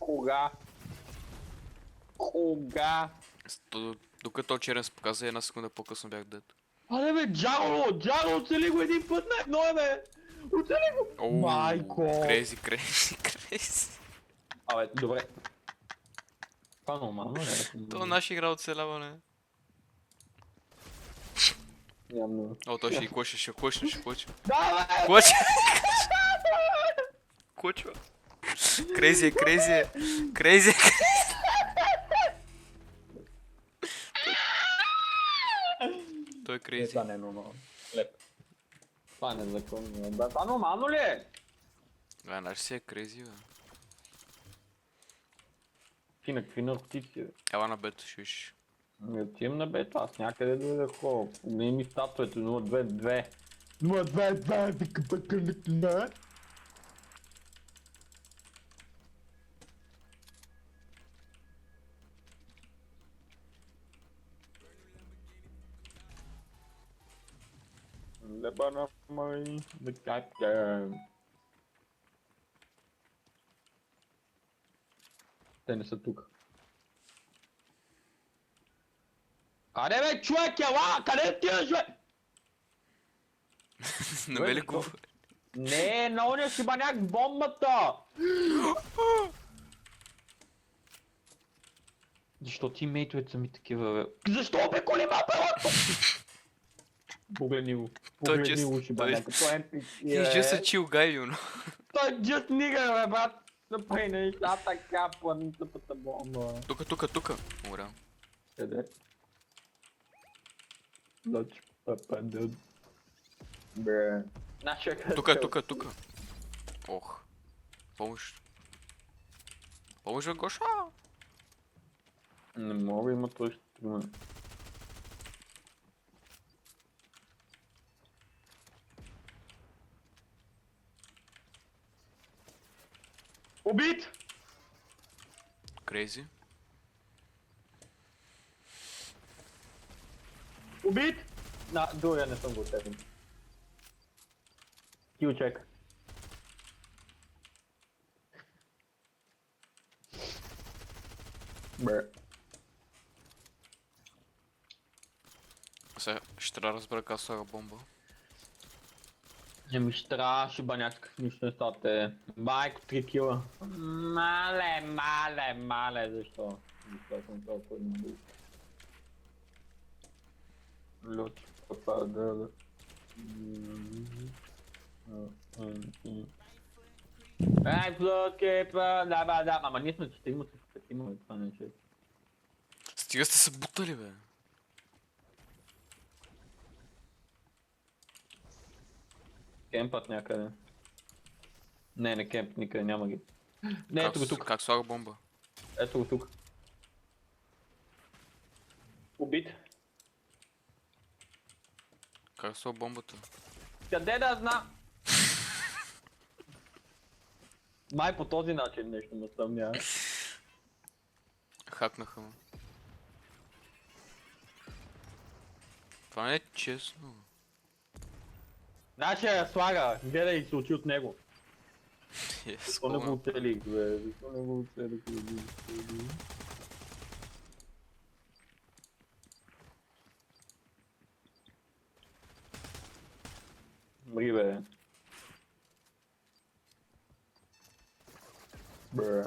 Кога? Кога? Докато черен се показа, една секунда по-късно бях дед. Абе бе, Джаро, оцели го един път на едно, бе! Оцели го! Майко! Крейзи, крейзи, крейзи. Абе, добре. Това нормално ли? То наша игра оцеляване. Явно. О, той ще и клоче, ще клоче. Давай! Клоче! Клочва. Крейзи, крейзи. Той е крейзи. Това не е нормално. Леп. Това не е законно. Да, това нормално ли е? Наш си е крейзи, бе. Ти на какви наркотици, бе? Ела на бето, ще виж. Отивам на бета, аз някъде да хора. Погледни ми статуето 022. 022, вика бъкънък. Леба на май, да капка. Те не са тук. Къде бе, човек, ела? Къде отиваш, бе? Намели го. Не, на оня си маняк бомбата! Защо тиммейтовете са ми такива, бе? Защо бе, колима, бе? Погледни го. Погледни го, шибаняка. Той е NPC, He's just a chill guy, you know. Той just nigga, бе, брат. Направи нещата така, планитъпата бомба. Тука. Ура. Къде? Лоч, папа, дуд. Бре. Нашия къде? Тука. Ох. Помощ. Помощ, бе, Гоша. Не мога, има той ще трима. Убит! Крейзи. Убит! Друга не съм го оттегнал. Килчек. Бре. Сега ще трябва да разбера как слага бомба. Еми ще трябва шибаняк, нищо не стате. Майко 3 кила. Мале, защо? Защо съм толкова много? Лють, папа, да. Ай, флоткепа, да, ама ние сме 4 срещу 5, това не е чест. Стига сте се бутали, бе. Кемпът някъде. Не кемп, никъде няма ги. Не, ето го тук. Как слага бомба? Ето го тук. Убит. Как слага бомбата? Къде да знам? Май по този начин нещо ме съмнява. Хакнаха ме. Това не е честно. Нашия слага, гледай се учи от него. Yes, То не го оцелих, бе. Защо не го оцелих? Мри, бе. Бре.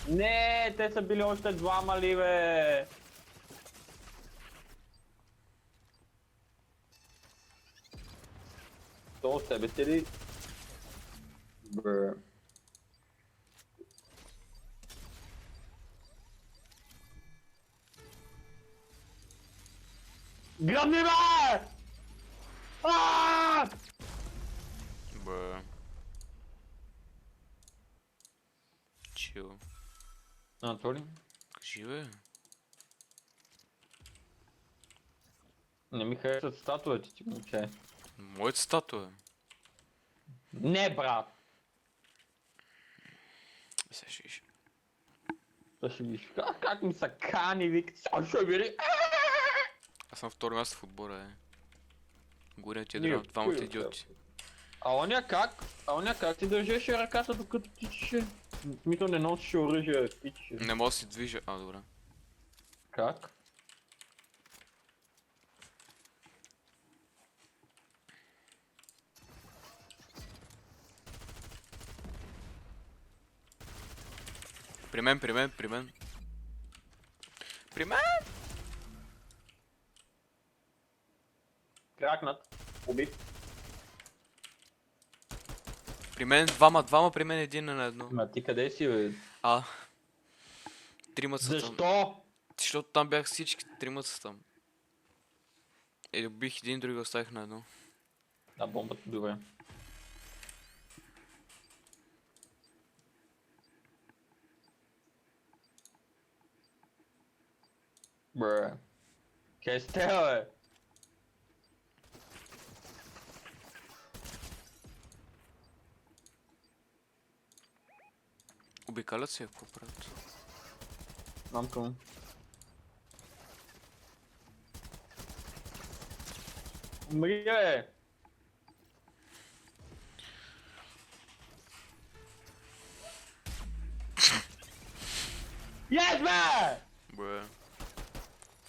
Не, те са били още двама ли, бе. То от тебе си ли? Бре. Гръмни, бе! Аааа! Бе. Чил. То ли? Кажи, бе. Не ми харесват статуите ти, момче. Моята статуя. Не, брат! Сега ще виж. Та ще виж. Как ми са кани, вика, сега ще види. Аз съм втори място в отбора, е. Горе ти Ние, двамата кой е идиоти. А оня как? А оня как ти държеше ръката докато тичеше? В смисъл не носиш оръжие, тичаш. Не мога да си движа. А, добре. Как? При мен, при мен, при мен. При мен! Кракнат. Убит. При мен двама при мен, един на едно. Ма ти къде си, бе? А. Тримата са там. Защо? Защото там бях всички, тримата са там. Или убих един, други оставих на едно. Да, бомбата, добре. Бре. Къде сте, бе? Обикалят се, какво правят? Мамка му. Умри, бе! Yes, бе! Бре.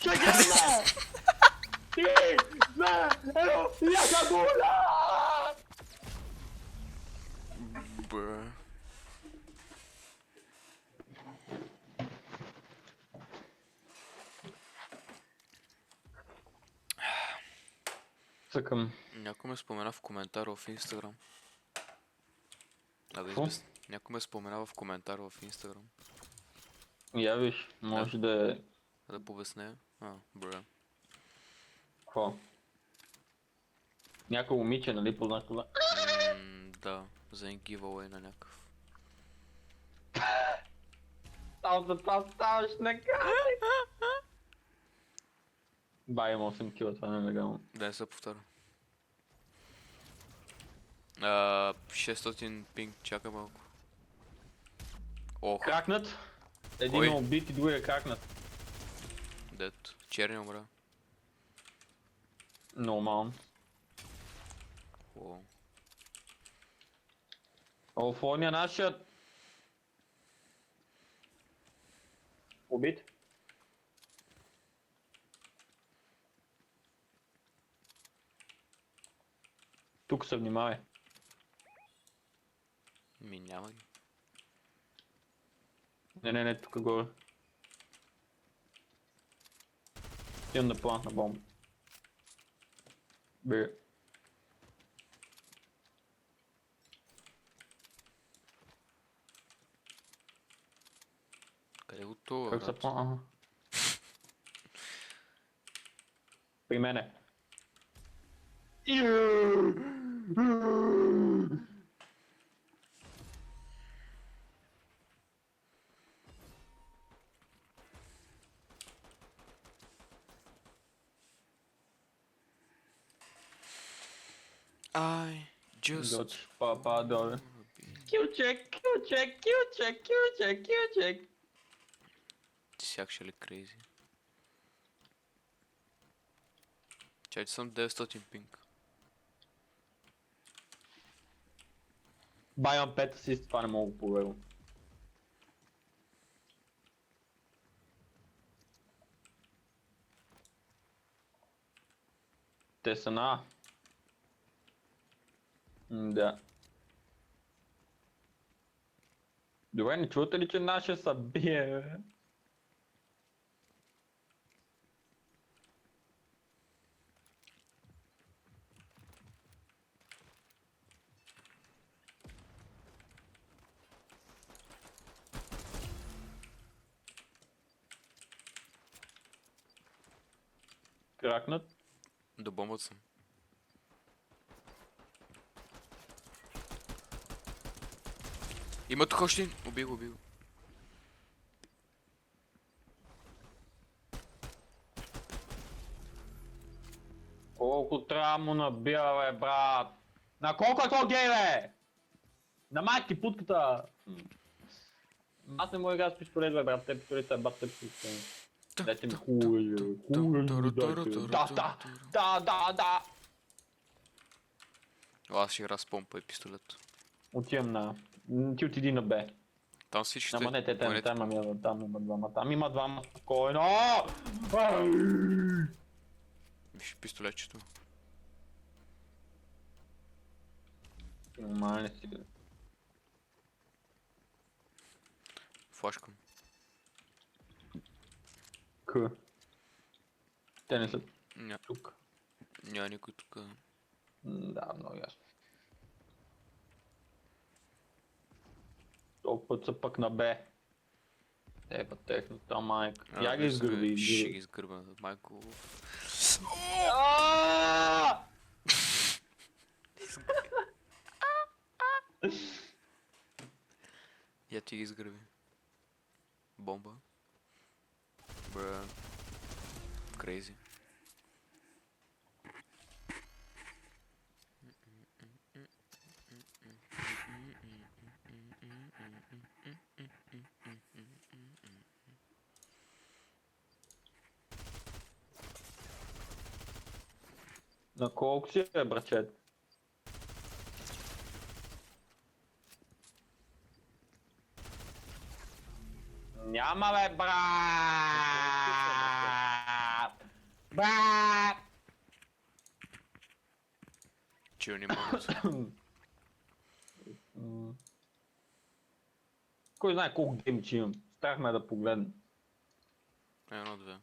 Чакай, бе! Ти, бе! Ено, яка була! Бре. Цъкам. Някой ме спомена в коментар в Инстаграм. А да Какво? Някой ме спомена в коментар в Инстаграм. Я виж, може да е... Да поясня. А, бре. Какво? Някой момиче, нали, познат това? Да, за един giveaway на някакъв. Само за това ставаш на край! Бай, има 8 кила, това не е легално. Да, не се повторя. 600 пинг, чакай малко. Ох, Кракнат. Един Кой? е убит и другия кракнат. дет. Черни умра. Нормално. О. Алфония нашият. Убит. Тук се внимавай. Ми няма ги. Не, тук горе. Имам да плантна бомба. Бе. Къде го това? Как се брат? плантна? Ага. При мене. I just... Доч, папа, доле. Кючек, кючек, кючек, кючек, кючек. Ти си actually crazy. Чай, че съм 900 пинг. Байам 5 асист, това не мога да повярвам. Те са на... Да. Добре, не чувате ли, че нашия са бие, бе? Кракнат. До бомбата съм. Има тук още един. Убил го. Колко трябва му набира, бе, брат? На колко е то гей, бе? На майки путката! Аз не мога да играя с пистолет, бе, брат. Те пистолет са бат, те пистолет. Дайте ми хубаво, Да. Аз ще игра с помпа и пистолет. Отивам на... Ти отиди на Б. Там всички. Ама не, те планети- там има двама. Там има двама спокойно. Ай! Виж пистолетчето. Нормални си. Бе. Флашка. К. Те не са Ня... тук. Няма никой тук. Да, много ясно. Толкова път са пък на Б. Еба техната майка. Я ги изгърби. Ще ги изгърба, майко. Я ти ги изгърби. Бомба. Бра. Крейзи. На колко си е, брачет? Няма бе, брат! Брат! Чил не мога. Кой знае колко геймчи имам? Страхме да погледна. Едно-две.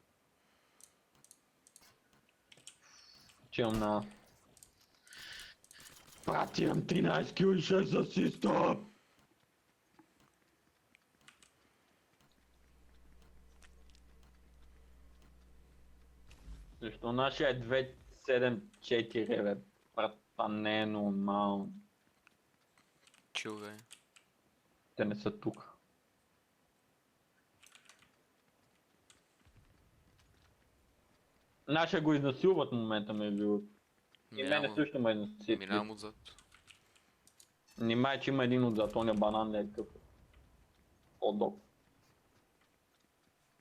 Че имам на... Брат, имам 13 кил и 6 асиста! Защо нашия е 274, бе? Брат, това не е нормално. Чил бе. Те не са тук. Нашия го изнасилват в момента, ме бил. И мене също ме изнасилват. Минавам отзад. Нимай, че има един отзад, оня банан не е такъв. Хот-дог.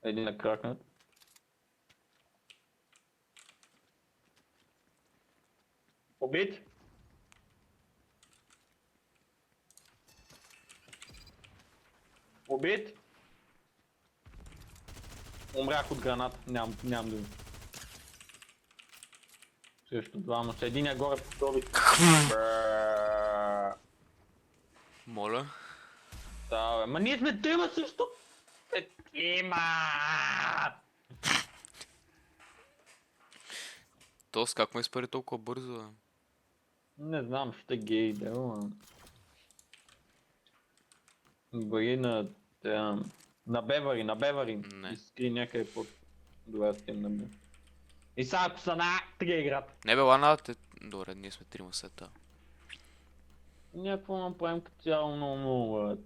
Един е кракнат. Убит? Убит? Умрях от гранат, нямам думи. Също двама са. Единия горе по този. Моля. Да, бе. Ма ние сме трима също. Трима! Тос, как ме изпари толкова бързо, бе? Не знам, ще гей, да, ма. Бъди на Бевари. Не. Изкри някъде под... Добре, стим на Бевари. И сега ако са на трига играта. Не бе, лана, те... Добре, ние сме трима сета. Някакво направим като цяло много, бе.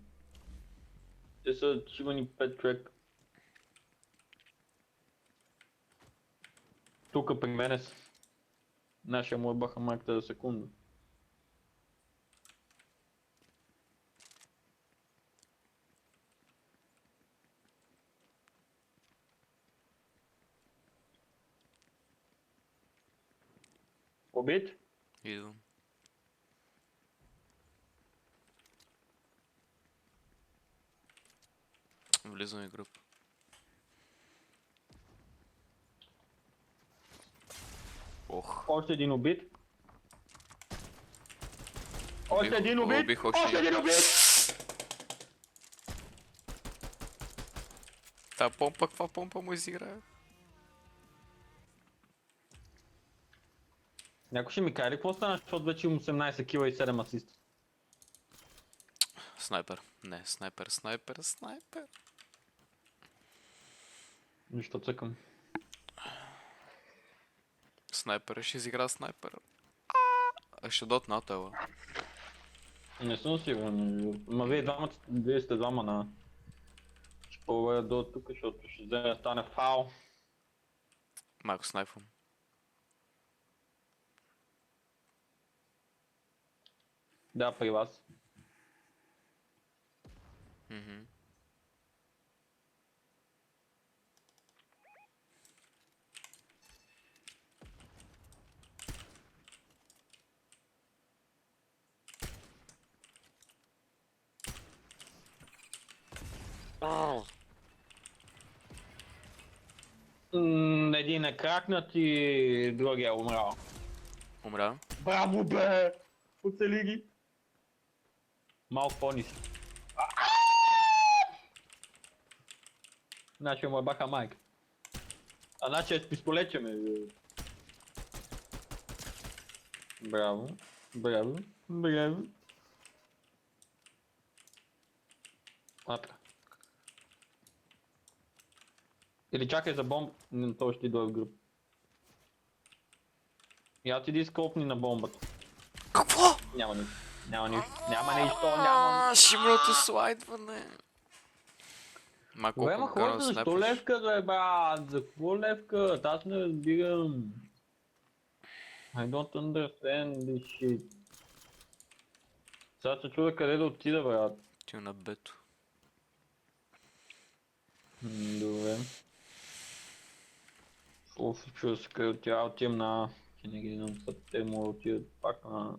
Те са шибани 5 човека. Тука при мене са. Нашия му ебаха майката за секунда. Убит? Идвам. Влизаме в група. Ох. Още един убит. Още един убит! убих още Още един убит! Та помпа, каква помпа му изиграе? Някой ще ми каже ли какво стана, защото вече имам 18 кила и 7 асиста? Снайпер. Не, снайпер. Нищо цъкам. Снайпер ще изигра снайпер. А ще дот на тела. Не съм сигурен. Ма вие сте двама на... Ще поведа до тук, защото ще вземе да стане фаул. Майко снайпвам. Да, при вас. Мгм. Един е кракнат и другия е умрал. Умря. Браво бе! Оцели ги! Малко по-ниски. Значи му е баха майка. А значи е с пистолетче ме. Браво. Браво. Браво. Атка. Или чакай за бомб. Той ще дойде в груп. Я ти скопни на бомбата. Какво? Няма нищо. Няма нищо. Няма нищо. Няма нищо. Шиброто слайдване. Ма Добре, колко ма гано хората, защо снайпваш? левка, бе, брат? За какво левка? Аз не разбирам. I don't understand this shit. Сега се чуда къде да отида, брат. Ти на бето. Добре. Оф, чуда се къде отида. Отивам на... Че не ги знам, са те му отидат пак на...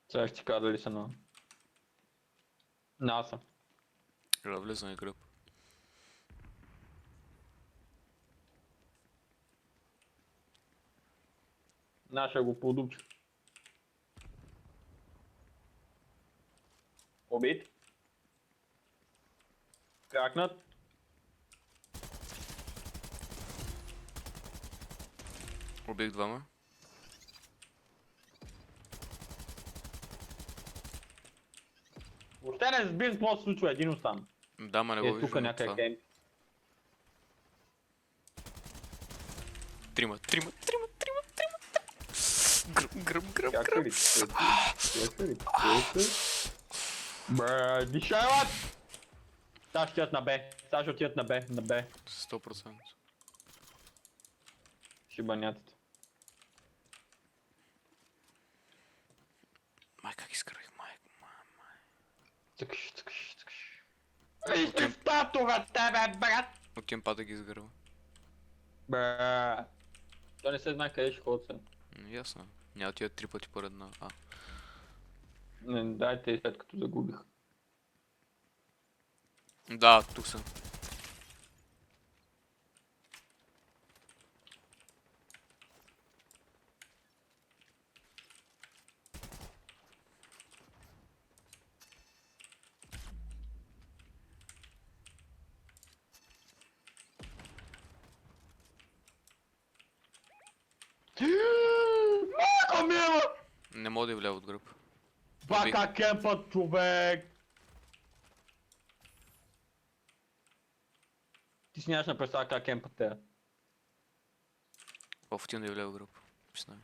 Сега ще ти кажа дали са на... Наса. Трябва да влиза на гръб. Наша го подупча. Убит. Кракнат. Убих двама. Въобще не разбирам какво се случва, един остан. Да, ма не го Е, тук виждам от някъде това. кемп. Трима. Гръб. Как се ли? Бра, дишават! Сега ще отидат на Б. Сега ще отидат на Б. 100%. Шибанятата. Май, как изкарах, май. Цъкаш. Вижте статовете, бе, брат! От кемпа да ги изгърва. Бра. То не се знае къде ще ходят сега. Ясно. Няма тия 3 пъти поред на А. Не, дайте след като загубих. Да, тук съм. Мако мила! Не мога да влея от гръб. Бака кемпът, човек! Ти си нямаш на представа как кемпът те. Оф, отивам да влея в гръб. Писна.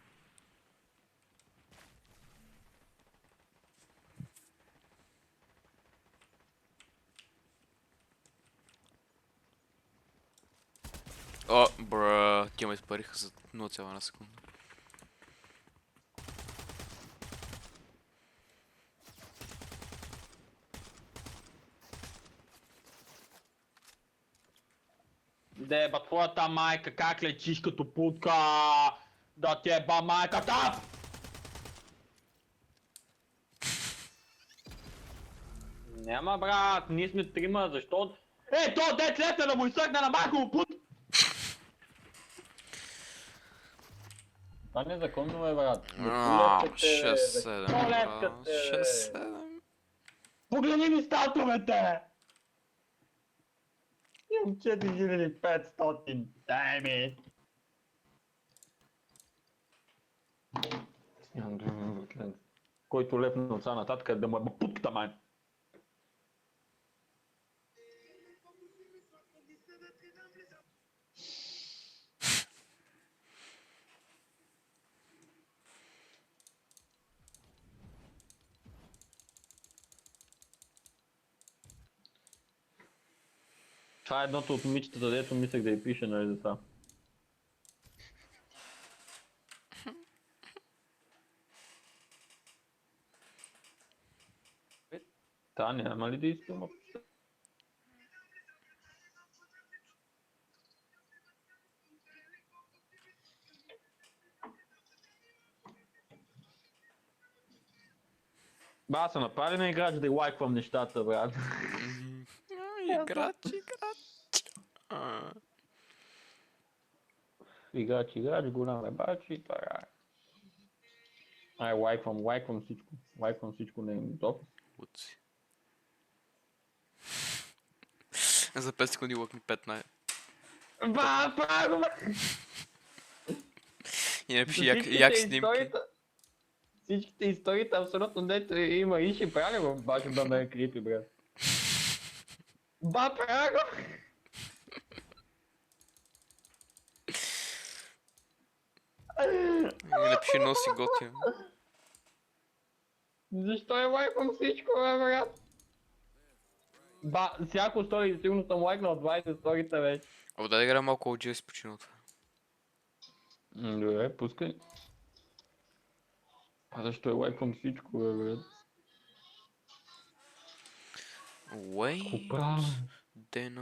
О, бра, тя ме изпариха за 0,1 секунда. Деба, твоята майка, как лечиш като путка? Да ти еба майката! Няма брат, ние сме трима, защо? Е, то дет лета да му изсъкне на майка му пут! Това незаконно е, брат. 6-7. Защо лепкате? 6-7. Погледни ми статовете! Имам 4500, дай ми! Който лев на отца нататък е да му е путката май. Това е едното от момичетата, дето мислех да й пише, нали, за това. Та, няма ли да искам? Аз съм направи на играч да лайквам нещата, брат. Играч. Играч, голям е бач и това е. Ай, лайквам всичко. Лайквам всичко, не е готов. Луци. За 5 секунди лъкни 15. Праго, И напиши як снимки. Всичките историите абсолютно дето има и ще прави го, бачо да ме е крипи, брат. Праго! И напиши носи готия. Защо е лайквам всичко, бе, брат? Всяко стори, сигурно съм лайкнал 20 сторите вече. Абе да игра малко OG си почина това. Добре, пускай. Защо е лайквам всичко, бе, брат? Wait. Купра. Then